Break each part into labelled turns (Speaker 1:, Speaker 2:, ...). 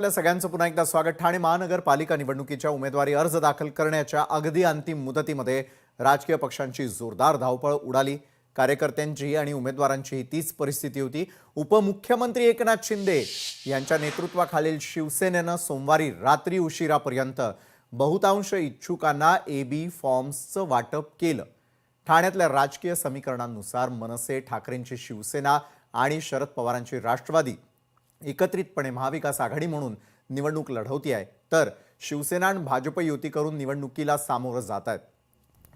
Speaker 1: आपल्या सगळ्यांचं पुन्हा एकदा स्वागत। ठाणे महानगरपालिका निवडणुकीच्या उमेदवारी अर्ज दाखल करण्याच्या अगदी अंतिम मुदतीमध्ये राजकीय पक्षांची जोरदार धावपळ उडाली। कार्यकर्त्यांची आणि उमेदवारांची तीच परिस्थिती होती। उपमुख्यमंत्री एकनाथ शिंदे यांच्या नेतृत्वाखालील शिवसेनेनं सोमवारी रात्री उशिरापर्यंत बहुतांश इच्छुकांना एबी फॉर्म्सचं वाटप केलं। ठाण्यातल्या राजकीय समीकरणांनुसार मनसे, ठाकरेंची शिवसेना आणि शरद पवारांची राष्ट्रवादी एकत्रितपणे महाविकास आघाडी म्हणून निवडणूक लढवती आहे, तर शिवसेना आणि भाजप युती करून निवडणुकीला सामोरं जात आहेत।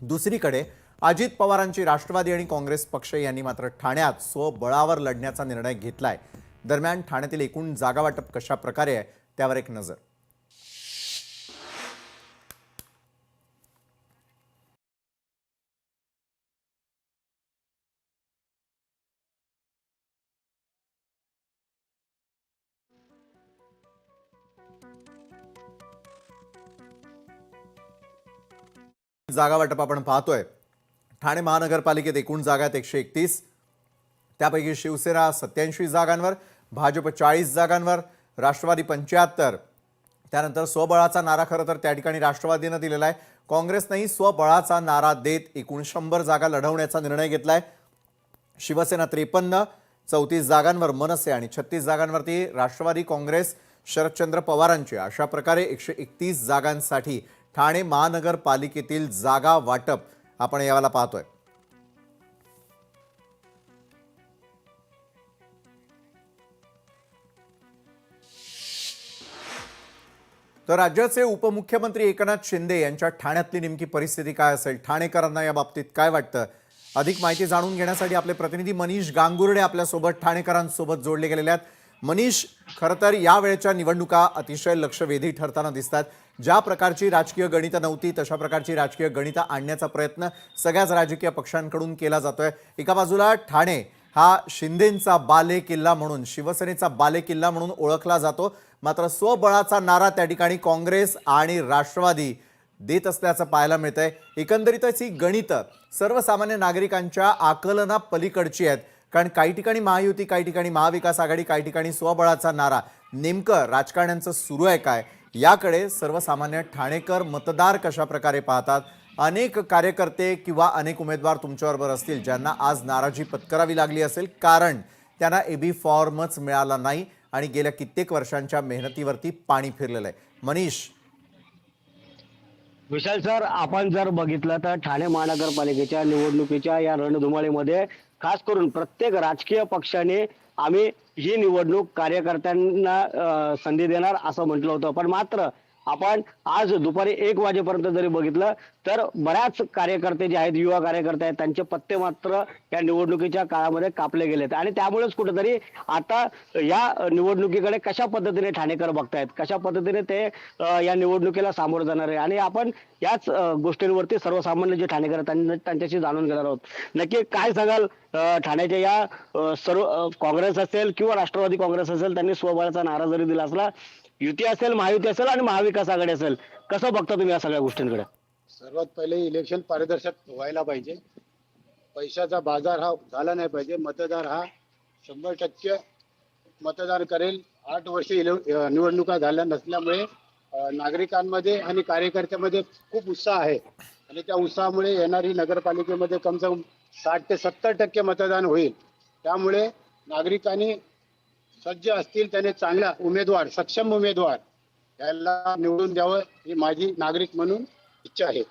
Speaker 1: दुसरीकडे अजित पवारांची राष्ट्रवादी आणि काँग्रेस पक्ष यांनी मात्र ठाण्यात स्वबळावर लढण्याचा निर्णय घेतलाय। दरम्यान ठाण्यातील एकूण जागा वाटप कशा प्रकारे आहे त्यावर एक नजर। जागा वाटप आपण पाहतोय। ठाणे महानगरपालिकेत एकूण जागा 131, त्यापैकी शिवसेना 87 जागांवर, भाजप 40 जागांवर, राष्ट्रवादी 75। त्यानंतर स्वबळाचा नारा खरं तर त्या ठिकाणी राष्ट्रवादीने दिलेला आहे। काँग्रेसनेही स्वबळाचा नारा देत एकूण 100 जागा लढवण्याचा निर्णय घेतलाय। शिवसेना 53, 34 जागांवर मनसे आणि 36 जागांवरती राष्ट्रवादी काँग्रेस शरदचंद्र पवारांची। अशा प्रकारे 131 जागांसाठी ठाणे महानगरपालिकेतील जागा वाटप आपण यावेळेला पाहतोय। तर राज्याचे उपमुख्यमंत्री एकनाथ शिंदे यांच्या ठाण्यातली नेमकी परिस्थिती काय असेल, ठाणेकरांना या बाबतीत काय वाटतं, अधिक माहिती जाणून घेण्यासाठी आपले प्रतिनिधी मनीष गांगुर्डे आपल्यासोबत ठाणेकरांसोबत जोडले गेलेले आहेत। मनीष, खरं तर या वेळेच्या निवडणुका अतिशय लक्षवेधी ठरताना दिसतात। ज्या प्रकारची राजकीय गणितं नव्हती तशा प्रकारची राजकीय गणितं आणण्याचा प्रयत्न सगळ्याच राजकीय पक्षांकडून केला जातोय। एका बाजूला ठाणे हा शिंदेंचा बालेकिल्ला म्हणून, शिवसेनेचा बालेकिल्ला म्हणून ओळखला जातो, मात्र स्वबळाचा नारा त्या ठिकाणी काँग्रेस आणि राष्ट्रवादी देत असल्याचं पाहायला मिळतंय। एकंदरीतच ही गणितं सर्वसामान्य नागरिकांच्या आकलना पलीकडची आहेत, कारण काही ठिकाणी महायुती, काही ठिकाणी महाविकास आघाडी, काही ठिकाणी स्वबळाचा नारा। नेमकं राजकारण्यांचं सुरू आहे काय, याकडे सर्वसामान्य ठाणेकर मतदार कशा प्रकारे पाहतात। अनेक कार्यकर्ते किंवा अनेक उमेदवार तुमच्याबरोबर असतील ज्यांना आज नाराजी पत्करावी लागली असेल, कारण त्यांना एबी फॉर्मच मिळाला नाही आणि गेल्या कित्येक वर्षांच्या मेहनतीवरती पाणी फिरलेलं आहे। मनीष,
Speaker 2: विशाल सर, आपण जर बघितलं तर ठाणे महानगरपालिकेच्या निवडणुकीच्या या रणधुमाळीमध्ये खास करून प्रत्येक राजकीय पक्षाने आम्ही ही निवडणूक कार्यकर्त्यांना संधी देणार असं म्हटलं होतं, पण मात्र आपण आज दुपारी 1 वाजेपर्यंत जरी बघितलं तर बऱ्याच कार्यकर्ते जे आहेत, युवा कार्यकर्ते आहेत, त्यांचे पत्ते मात्र या निवडणुकीच्या काळामध्ये कापले गेलेत आणि त्यामुळेच कुठेतरी आता या निवडणुकीकडे कशा पद्धतीने ठाणेकर बघतायत, कशा पद्धतीने ते या निवडणुकीला सामोरं जाणार आहे आणि आपण याच गोष्टींवरती सर्वसामान्य जे ठाणेकर त्यांच्याशी जाणून घेणार आहोत। नक्की काय सांगाल, ठाण्याच्या या सर्व काँग्रेस असेल किंवा राष्ट्रवादी काँग्रेस असेल, त्यांनी स्वबळाचा नारा जरी दिला असला, युती असेल, महायुती असेल आणि महाविकास आघाडी असेल, कसं बघता तुम्ही या सगळ्या गोष्टींकडे?
Speaker 3: सर्वात पहिले इलेक्शन पारदर्शक व्हायला पाहिजे, पैशाचा बाजार हा झाला नाही पाहिजे। मतदार हा 100% मतदान करेल। 8 वर्ष निवडणुका झाल्या नसल्यामुळे नागरिकांमध्ये आणि कार्यकर्त्यांमध्ये खूप उत्साह आहे आणि त्या उत्साहामुळे येणारी नगरपालिकेमध्ये कम से कम 60 ते 70% मतदान होईल। त्यामुळे नागरिकांनी सज्ज असतील त्याने चांगला उमेदवार, सक्षम उमेदवार याला निवडून द्यावं ही माझी नागरिक म्हणून इच्छा आहे।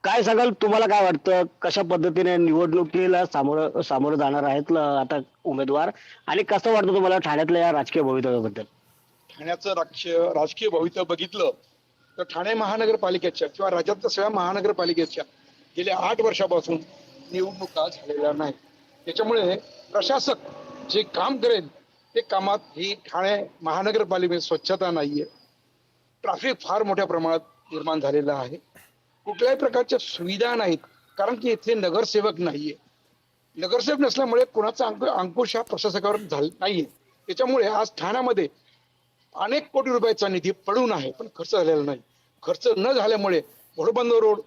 Speaker 2: काय सांगाल, तुम्हाला काय वाटतं, कशा पद्धतीने निवडणुकीला सामोरं जाणार आहेत आता उमेदवार, आणि कसं वाटतं तुम्हाला ठाण्यातल्या या राजकीय भवितव्याबद्दल?
Speaker 4: ठाण्याचं राजकीय भवितव्य बघितलं तर ठाणे महानगरपालिकेच्या किंवा राज्यातल्या सगळ्या महानगरपालिकेच्या गेल्या 8 वर्षापासून निवडणुका झालेल्या नाही। त्याच्यामुळे प्रशासक जे काम करेल ते कामात ही ठाणे महानगरपालिकेत स्वच्छता नाहीये, ट्रॅफिक फार मोठ्या प्रमाणात निर्माण झालेला आहे, कुठल्याही प्रकारच्या सुविधा नाहीत, कारण की इथे नगरसेवक नाहीये। नगरसेवक नसल्यामुळे कोणाचा अंकुश हा प्रशासकावर नाहीये। त्याच्यामुळे आज ठाण्यामध्ये अनेक कोटी रुपयाचा निधी पडून आहे पण खर्च झालेला नाही। खर्च न झाल्यामुळे घोडबंदर रोड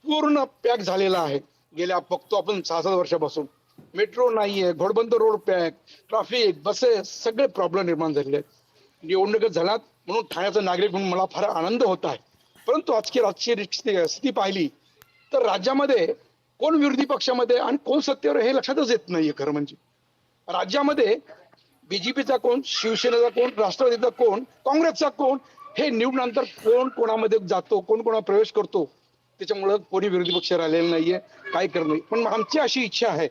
Speaker 4: पूर्ण पॅक झालेला आहे। गेल्या बघतो आपण 6-7 वर्षापासून मेट्रो नाहीये, Ghodbunder road pack, traffic, buses, सगळे प्रॉब्लेम निर्माण झालेले आहेत। निवडणुका झाल्यात म्हणून ठाण्याचा नागरिक म्हणून मला फार आनंद होत आहे. परंतु आजची राजकीय स्थिती पाहिली तर राज्यामध्ये कोण विरोधी पक्षामध्ये आणि कोण सत्तेवर हे लक्षातच येत नाहीये. खरं म्हणजे राज्यामध्ये बीजेपीचा कोण, शिवसेनेचा कोण, राष्ट्रवादीचा कोण, काँग्रेसचा कोण, हे निवडल्यानंतर कोण कोणामध्ये जातो, कोण कोणा प्रवेश करतो, त्याच्यामुळं कोणी विरोधी पक्ष राहिलेला नाहीये, काय करत नाही. पण आमची अशी इच्छा आहे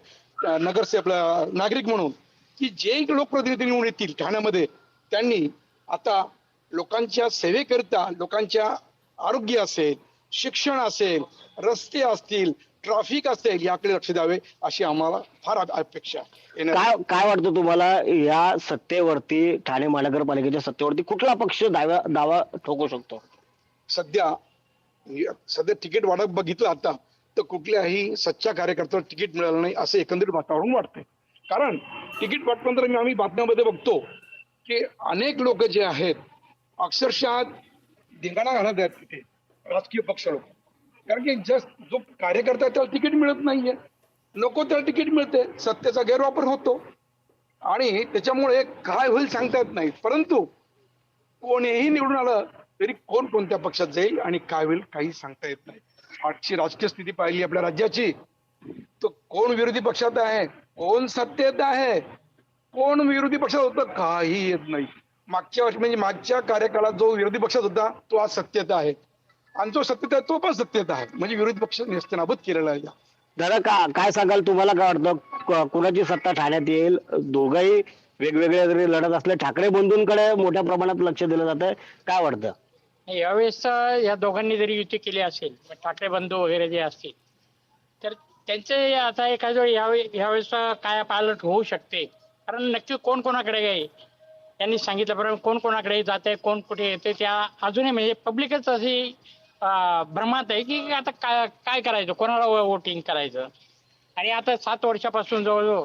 Speaker 4: आपला नागरिक म्हणून की जे लोकप्रतिनिधी निवडून येतील ठाण्यामध्ये त्यांनी आता लोकांच्या सेवेकरिता, लोकांच्या आरोग्य असेल, शिक्षण असेल, रस्ते असतील, ट्रॅफिक असेल याकडे लक्ष द्यावे अशी आम्हाला फार अपेक्षा आहे.
Speaker 2: काय वाटतं तुम्हाला या सत्तेवरती, ठाणे महानगरपालिकेच्या सत्तेवरती कुठला पक्ष दावा ठोकू शकतो?
Speaker 4: सध्या तिकीट वाटप बघितलं आता तर कुठल्याही सच्च्या कार्यकर्त्याला तिकीट मिळालं नाही असं एकंदरीत वातावरण वाटतंय. कारण तिकीट वाटल्यानंतर आम्ही बातम्यामध्ये बघतो की अनेक लोक जे आहेत अक्षरशः धिंगाणा घालत आहेत तिथे राजकीय पक्ष लोक. कारण की जो कार्यकर्ता आहे त्याला तिकीट मिळत नाहीये, नको त्याला तिकीट मिळते, सत्तेचा गैरवापर होतो आणि त्याच्यामुळे काय होईल सांगता येत नाही. परंतु कोणीही निवडून आलं तरी कोण कोणत्या पक्षात जाईल आणि काय होईल काही सांगता येत नाही. आजची राजकीय स्थिती पाहिली आपल्या राज्याची तर कोण विरोधी पक्षात आहे, कोण सत्तेत आहे, कोण विरोधी पक्षात होतं काही येत नाही. मागच्या कार्यकाळात जो विरोधी पक्षात होता तो आज सत्तेत आहे आणि जो सत्तेत आहे तो पण सत्तेत आहे. म्हणजे विरोधी पक्ष नेस्तनाबूत केलेला आहे.
Speaker 2: दादा काय सांगाल, तुम्हाला काय वाटतं कुणाची सत्ता ठाण्यात येईल? दोघंही वेगवेगळे जरी लढत असले ठाकरे बंधूंकडे मोठ्या प्रमाणात लक्ष दिलं जातंय, काय वाटतं?
Speaker 5: यावेळेस या दोघांनी जरी युती केली असेल, ठाकरे बंधू वगैरे जे असतील तर त्यांचे आता एखाद्या यावेळेस काय पालट होऊ शकते. कारण नक्की कोण कोणाकडे आहे त्यांनी सांगितल्याप्रमाणे कोण कोणाकडे जाते, कोण कुठे येते, त्या अजूनही म्हणजे पब्लिकच अशी भ्रमात आहे की आता काय करायचं, कोणाला वोटिंग करायचं. आणि आता 7 वर्षापासून जवळजवळ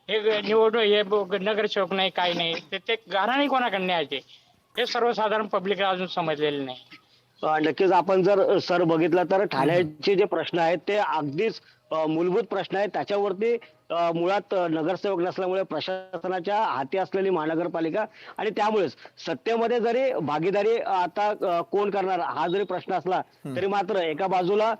Speaker 5: हे निवडणूक हे नगरसेवक नाही, काही नाही, ते घराणे कोणाकडे न्यायचे हे सर्वसाधारण पब्लिकला अजून समजलेले नाही.
Speaker 2: नक्कीच आपण जर सर बघितलं तर ठाण्याचे जे प्रश्न आहेत ते अगदीच मूलभूत प्रश्न आहेत. त्याच्यावरती मुळात नगरसेवक नसल्यामुळे प्रशासनाच्या हाती असलेली महानगरपालिका आणि त्यामुळेच सत्तेमध्ये जरी भागीदारी आता कोण करणार हा जरी प्रश्न असला तरी मात्र एका बाजूला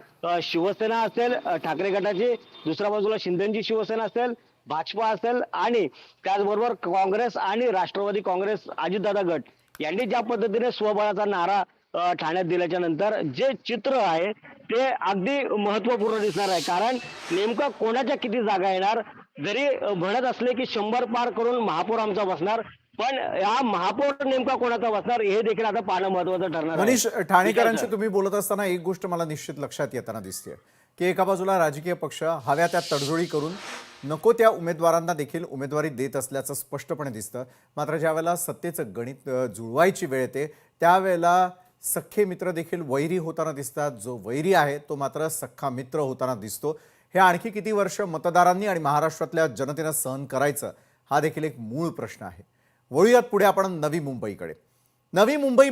Speaker 2: शिवसेना असेल ठाकरे गटाची, दुसऱ्या बाजूला शिंदेची शिवसेना असेल, भाजपा असेल आणि त्याचबरोबर काँग्रेस आणि राष्ट्रवादी काँग्रेस अजितदादा गट यांनी ज्या पद्धतीने स्वबळाचा नारा ठाण्यात दिल्याच्या नंतर जे चित्र आहे ते अगदी महत्वपूर्ण दिसणार आहे. कारण नेमकं कोणाच्या किती जागा येणार, जरी म्हणत असले की 100 पार करून महापौर आमचा बसणार, पण हा महापौर नेमका कोणाचा बसणार हे देखील आता पाहणं महत्वाचं ठरणार आहे.
Speaker 1: मनीष, ठाणेकरांशी तुम्ही बोलत असताना एक गोष्ट मला निश्चित लक्षात येताना दिसते की एका बाजूला राजकीय पक्ष हव्या त्या तडजोडी करून नको त्या उमेदवारांना देखील उमेदवारी देत असल्याचं स्पष्टपणे दिसतं. मात्र ज्यावेळेला सत्तेचं गणित जुळवायची वेळ येते त्यावेळेला सख्खे मित्र देखील वैरी होताना दिसतात. जो वैरी आहे तो मात्र सख्खा मित्र होताना दिसतो. हे आणखी किती वर्ष मतदारांनी आणि महाराष्ट्रातल्या जनतेनं सहन करायचं हा देखील एक मूळ प्रश्न आहे. वळूयात पुढे आपण नवी मुंबईकडे. नवी मुंबई